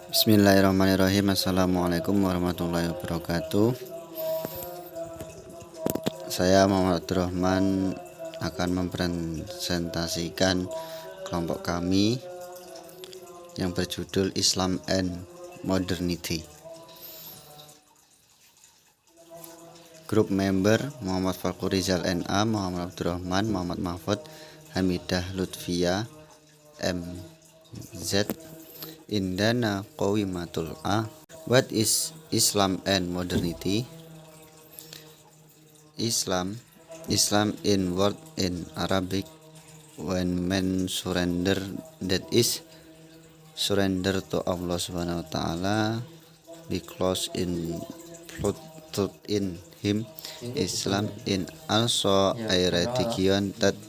Bismillahirrahmanirrahim. Assalamualaikum warahmatullahi wabarakatuh. Saya Muhammad Abdurrahman akan mempresentasikan kelompok kami yang berjudul Islam and Modernity. Grup member Muhammad Fakhur Rizal NA, Muhammad Abdurrahman, Muhammad Mahfud, Hamidah Lutfia, MZ, Indana Qawimatul A. What is Islam and modernity? Islam in word in Arabic when men surrender, that is surrender to Allah Subhanahu wa taala, be close in truth in him. Islam in also a religion that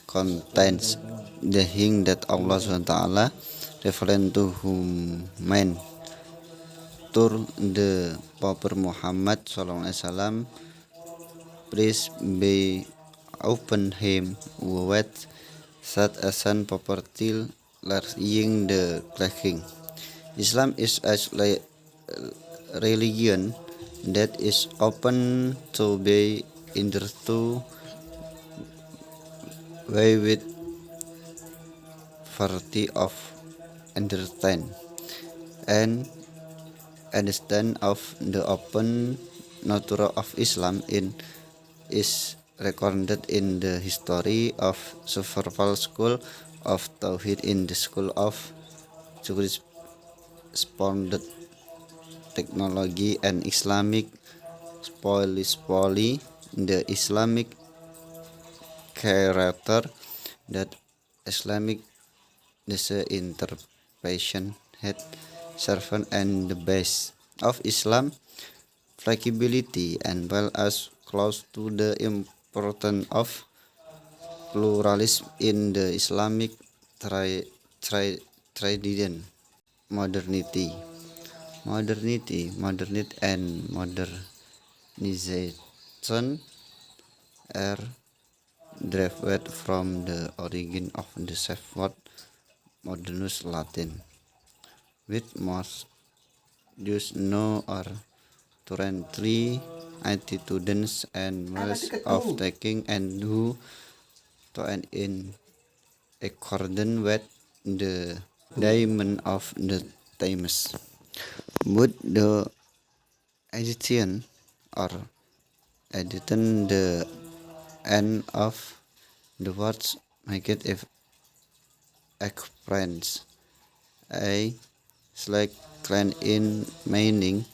contains the thing that Allah Subhanahu wa taala referring to human through the Prophet Muhammad SAW, praise be upon him, with such a son property laying the clothing. Islam is a religion that is open to be understood way with variety of understand of the open nature of Islam is recorded in the history of several school of Tauhid in the school of jurisprudence, technology and Islamic poly, the Islamic character that Islamic interpretation had served and the base of Islam flexibility and well as close to the importance of pluralism in the Islamic tradition. Modernity and modernization are derived from the origin of the Safe word modernus Latin, which most used now are currently attitudes and ways of taking and do to and in accordance with the diamond of the times. But the addition or editing the end of the words make it if express a slack clan in meaning.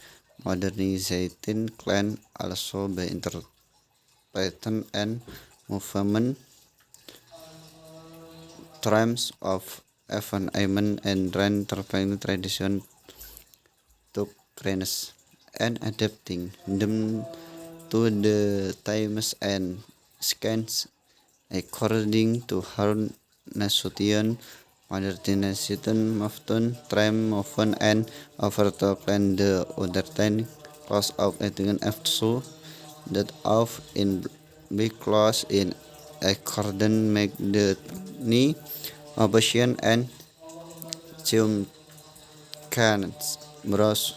Modernization clan also by interpretation and movement terms of environment and interpreting tradition to greatness and adapting them to the times and scans according to her nation. Modernization often trim often and overtop and the understanding cause of ethical so that of in big class in accordance make the need opposition and chimkans bros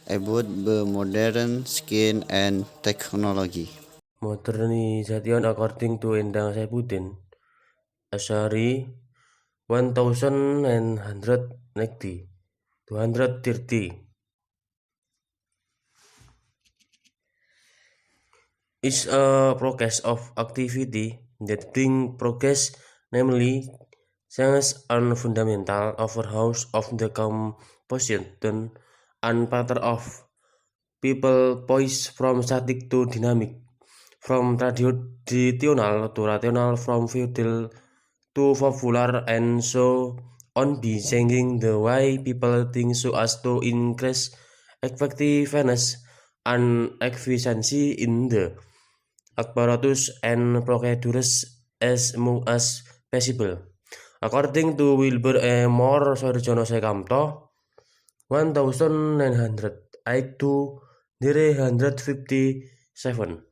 about the modern skin and technology. Modernization according to Endang Saifuddin Asy'ari 1990 230 is a process of activity that bring progress, namely science and fundamental overhauls of the composition and pattern of people poised from static to dynamic, from traditional to rational, from feudal to popular, and so on, by changing the way people think so as to increase effectiveness and efficiency in the apparatus and procedures as much as possible. According to Wilbur A. Moore, Sarjono Sekamto, 1908 to 1957.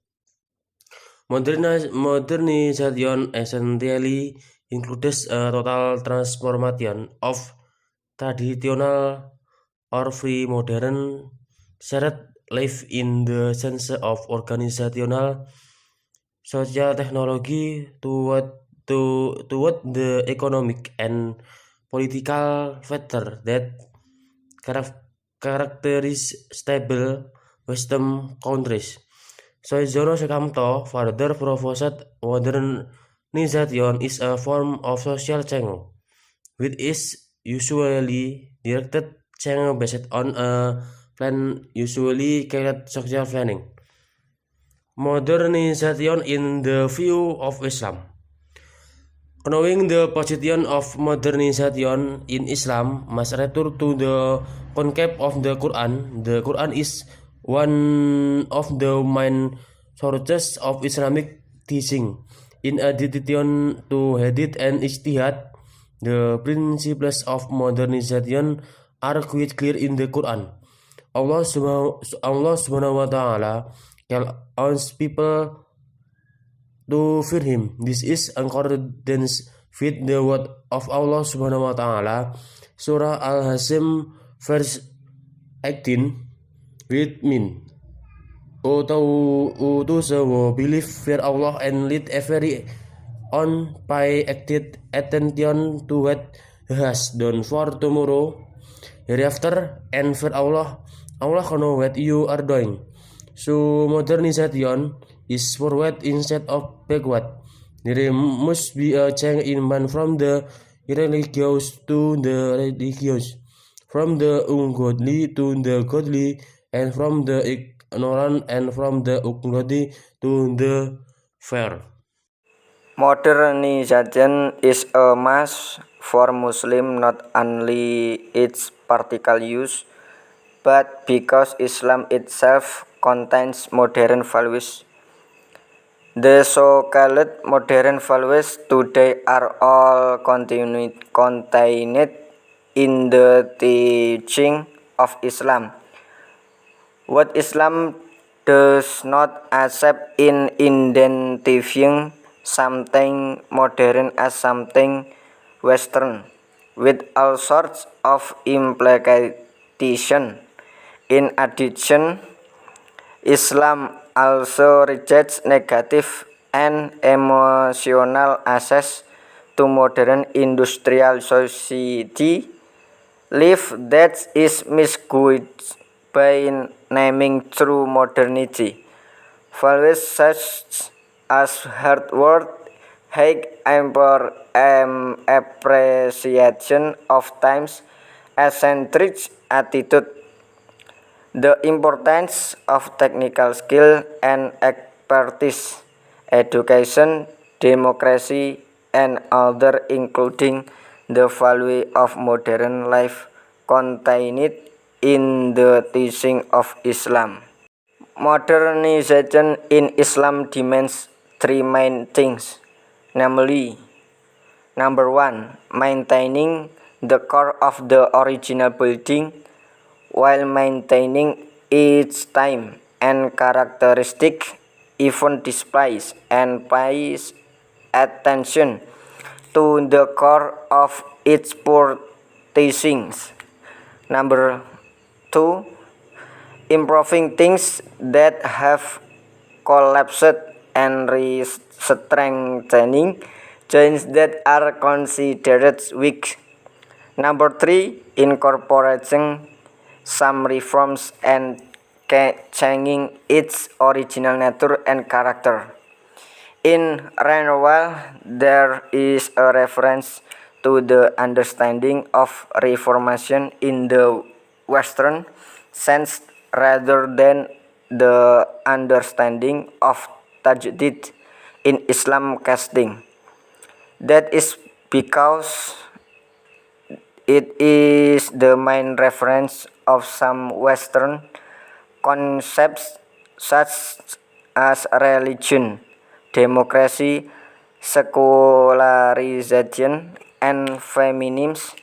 Modernization essentially includes a total transformation of traditional or free modern shared life in the sense of organizational social technology toward the economic and political factor that characterize stable Western countries. Soizono Sukamto further proposed modernization is a form of social change, which is usually directed change based on a plan usually carried social planning. Modernization in the view of Islam. Knowing the position of modernization in Islam must return to the concept of the Quran. The Quran is one of the main sources of Islamic teaching. In addition to hadith and ijtihad, the principles of modernization are quite clear in the Quran. Allah Subhanahu wa Ta'ala calls people to fear him. This is accordance with the word of Allah Subhanahu wa Ta'ala. Surah Al-Hasim verse 18 with mean. O those who believe fear Allah and lead every on pay acted attention to what he has done for tomorrow hereafter and fear Allah. Allah know what you are doing. So modernization is forward instead of backward. There must be a change in man from the irreligious to the religious, from the ungodly to the godly, and from the ignorant and from the ungodly to the fair. Modernization is a must for Muslims not only its practical use, but because Islam itself contains modern values. The so-called modern values today are all contained in the teaching of Islam. What Islam does not accept in identifying something modern as something Western, with all sorts of implication. In addition, Islam also rejects negative and emotional access to modern industrial society, life that is misguided by naming true modernity. Values such as hard work, high appreciation of times, eccentric attitude, the importance of technical skill and expertise, education, democracy, and other including the value of modern life contained in the teaching of Islam. Modernization in Islam demands three main things, namely, number one, maintaining the core of the original building while maintaining its time and characteristic, even displays and pays attention to the core of its poor teachings. Number two, improving things that have collapsed and strengthening chains that are considered weak. Number three, incorporating some reforms and changing its original nature and character. In renewal, there is a reference to the understanding of reformation in the Western sense rather than the understanding of tajdid in Islam casting. That is because it is the main reference of some Western concepts such as religion, democracy, secularization, and feminism,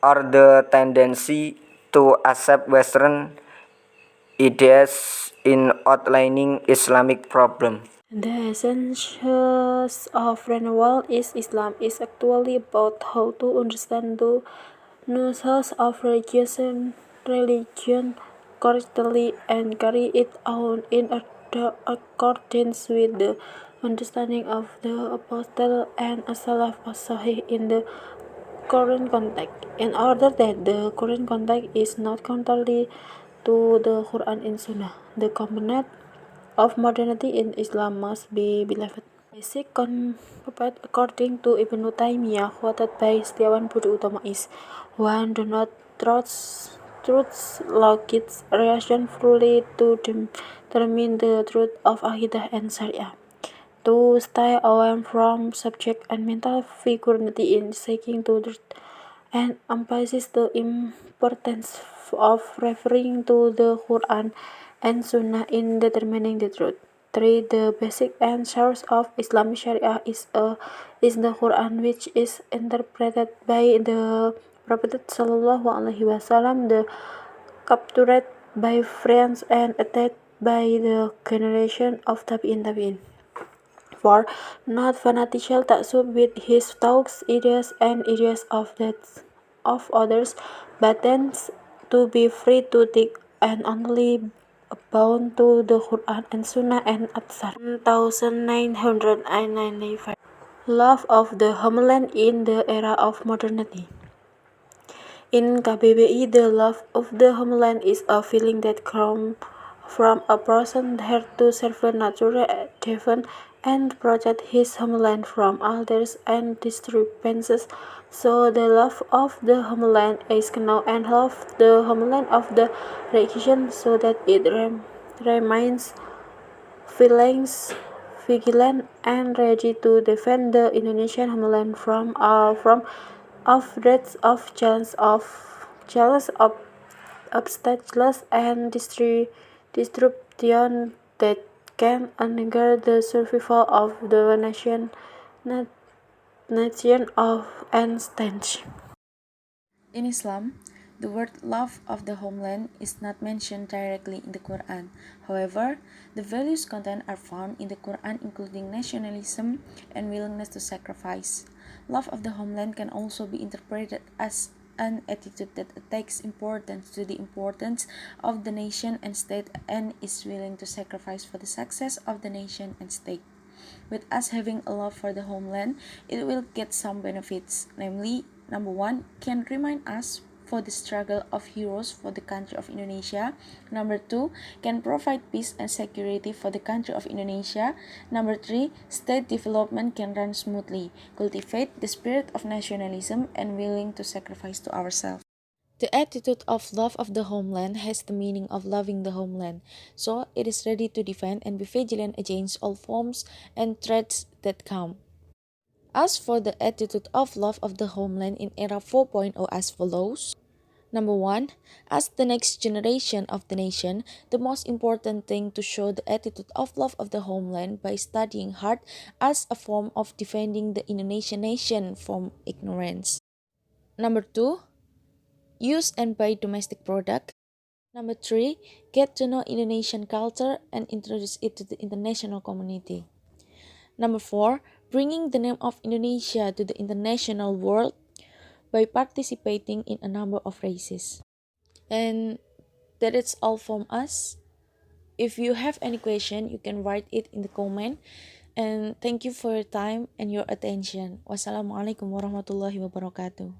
or the tendency to accept Western ideas in outlining Islamic problems. The essence of renewal is Islam is actually about how to understand the nuances of religion religion correctly and carry it out in accordance with the understanding of the apostle and as-salaf as-sahih in the current context, in order that the current context is not contrary to the Quran and Sunnah. The component of modernity in Islam must be believed. Basic concept according to Ibnu Taymiyah, quoted by Setiawan Budi Utomo, is: 1. Do not trust logic reason fully to determine the truth of Aqidah and Sharia. 2. Stay away from subject and mental figurativity in seeking to truth, and emphasize the importance of referring to the Quran and Sunnah in determining the truth. 3. The basic and source of Islamic Sharia is the Quran, which is interpreted by the Prophet Sallallahu Alaihi Wasallam, the captured by friends and attacked by the generation of Tabi'in. 4. Not fanatical taksub with his thoughts, ideas, and ideas of others, but tends to be free to think and only bound to the Quran and Sunnah and Athar. 1995. Love of the homeland in the era of modernity. In KBBI, the love of the homeland is a feeling that comes from a person here to serve nature, defend and protect his homeland from alters and disturbances. So the love of the homeland is now and love the homeland of the region so that it remains vigilant and ready to defend the Indonesian homeland from threats of obstacles and disruption that can endanger the survival of the nation of and state. In Islam, the word love of the homeland is not mentioned directly in the Quran. However, the values contained are found in the Quran, including nationalism and willingness to sacrifice. Love of the homeland can also be interpreted as an attitude that attaches importance to the importance of the nation and state and is willing to sacrifice for the success of the nation and state. With us having a love for the homeland, it will get some benefits, namely, number 1, can remind us for the struggle of heroes for the country of Indonesia. Number 2, can provide peace and security for the country of Indonesia. Number 3, state development can run smoothly, cultivate the spirit of nationalism and willing to sacrifice to ourselves. The attitude of love of the homeland has the meaning of loving the homeland, so it is ready to defend and be vigilant against all forms and threats that come. As for the attitude of love of the homeland in era 4.0 as follows. Number 1, as the next generation of the nation, the most important thing to show the attitude of love of the homeland by studying hard as a form of defending the Indonesian nation from ignorance. Number 2, use and buy domestic product. Number 3, get to know Indonesian culture and introduce it to the international community. Number 4, bringing the name of Indonesia to the international world by participating in a number of races. And that is all from us. If you have any question, you can write it in the comment. And thank you for your time and your attention. Wassalamualaikum warahmatullahi wabarakatuh.